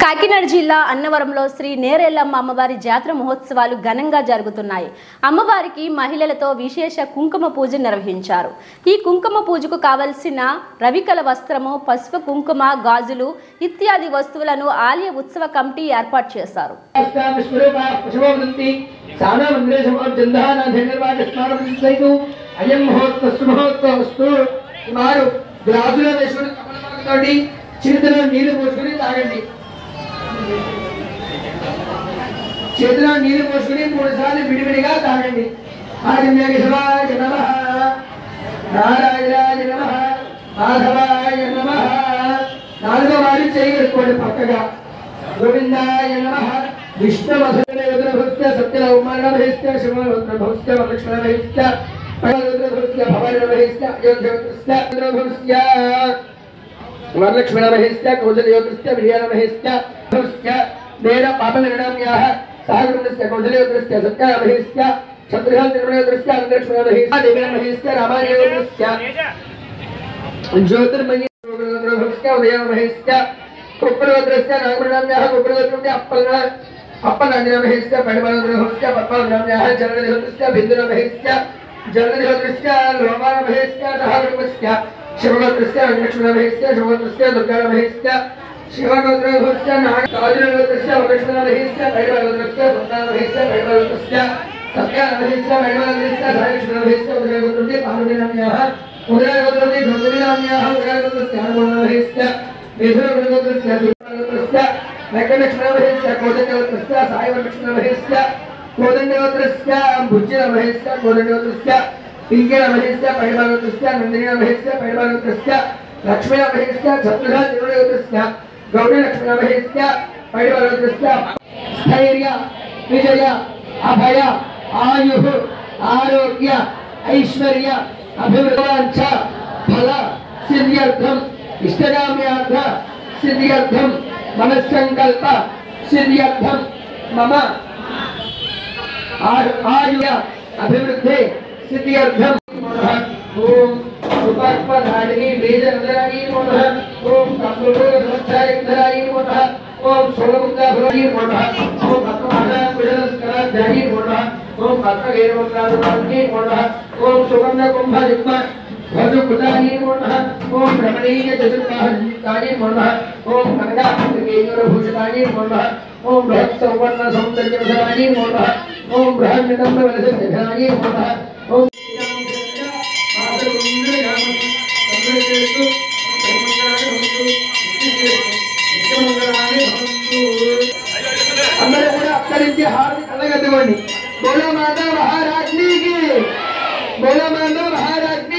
కాకినాడ జిల్లా అన్నవరంలో శ్రీ నేరెల్లమ్మ అమ్మవారి జాతర మహోత్సవాలు ఘనంగా జరుగుతున్నాయి. అమ్మవారికి మహిళలతో విశేష కుంకుమ పూజ నిర్వహించారు. ఈ కుంకుమ పూజకు కావలసిన రవికల వస్త్రము, పసుపు, కుంకుమ, గాజులు ఇత్యాది వస్తువులను ఆలయ ఉత్సవ కమిటీ ఏర్పాటు చేశారు. చేతిలో నీళ్లు పోసుకుని 3 సార్లు విడివిడిగా తాగండి. ఆదిత్యాయ నమః, నారాయణాయ నమః, మాధవాయ నమః. 4వ వారి చేయగలుగుకోండి పక్కగా. గోవిందాయ నమః, విష్ణు మధురభుస్య సత్యలౌమానభుస్య శివభుస్య వరలక్ష్మణభుస్య పరభుస్య భవనభుస్య అయోధ్యభుస్య భుస్య వరలక్ష్మణభుస్య కౌసల్యోగస్య విజయనభుస్య భుస్య వేద పాపనిర్ణమ్యాః సాగరముస్య కౌసల్యోగస్య సత్యనభుస్య చంద్రహ నిర్మలయోగస్య లక్ష్మణభుస్య దేవనభుస్య రామాయోగస్య జ్యోతిర్మయభుస్య ఉదయనభుస్య కుప్పలయోగస్య నాగమణమ్యాః కుప్పలయోగస్య అప్పనంజనభుస్య పడిమలయోగస్య పద్మనమ్యాః జననయోగస్య బిందునభుస్య జననయోగస్య లోమానభుస్య సహగృహస్య శివగోత్రస్య లక్ష్మణభుస్య శివగోత్రస్య దుర్గానభుస్య శివగోత్రభుస్య నాగార్జునగోత్రస్య వరలక్ష్మణభుస్య పడిమలయోగస్య సత్యనభుస్య పడిమలయోగస్య సత్యనభుస్య పడిమలయోగస్య సహలక్ష్మణభుస్య ఉదయగోత్రస్య పార్వతీనమ్యాః ఉదయగోత్రస్య గౌతమీనమ్యాః ఉదయగోత్రస్య హనుమనభుస్య విధురగోత్రస్య శివగోత్రస్య వెంకటలక్ష్మణభుస్య కోదండగోత్రస్య సాయివరలక్ష్మణభుస్య కోదండగోత్రస్య భుజ్యనభుస్య కోదండగోత్రస్య పింగళభుస్య పడిమలయోగస్య నందినభుస్య పడిమలయోగస్య లక్ష్మీనభుస్య చతుర్ధ నిర్మలయోగస్య గౌరీలక్ష్మణభుస్య పడిమలయోగస్య స్థైర్య విజయ అభయ ఆయుః ఆరోగ్య ఐశ్వర్య అభివృద్ధివాంఛ ఫల సిద్ధ్యర్థం ఇష్టకామ్యార్థ సిద్ధ్యర్థం మనస్సంకల్ప సిద్ధ్యర్థం మమ ఆయుర్య అభివృద్ధి సిద్ధ్యర్థం ఓం సుపర్పధారిణి బీజనదరాయి నమః ఓం కపులోధరాయి నమః ఓం సోమముద్రాభరాయి నమః ఓం పద్మనాభాయ నమః ఓం పద్మగేరవరాయి నమః ఓం సుగంధ కుంభయుక్త వధుకుటాయి నమః ఓం రమణీయ చతుర్బాహుతాయి నమః ఓం కనకాభూషితాయి నమః ఓం బృహత్ సౌవర్ణ సౌందర్యవరాయి నమః ఓం బృహన్నిదంబ వలసధరాయి నమః ఓం అందరూ కూడా అక్కడి నుంచి హారతి కళ్ళగద్దుకోండి. బోలో మాతా మహారాజ్ఞికి, బోలో మాతా మహారాజ్ఞి.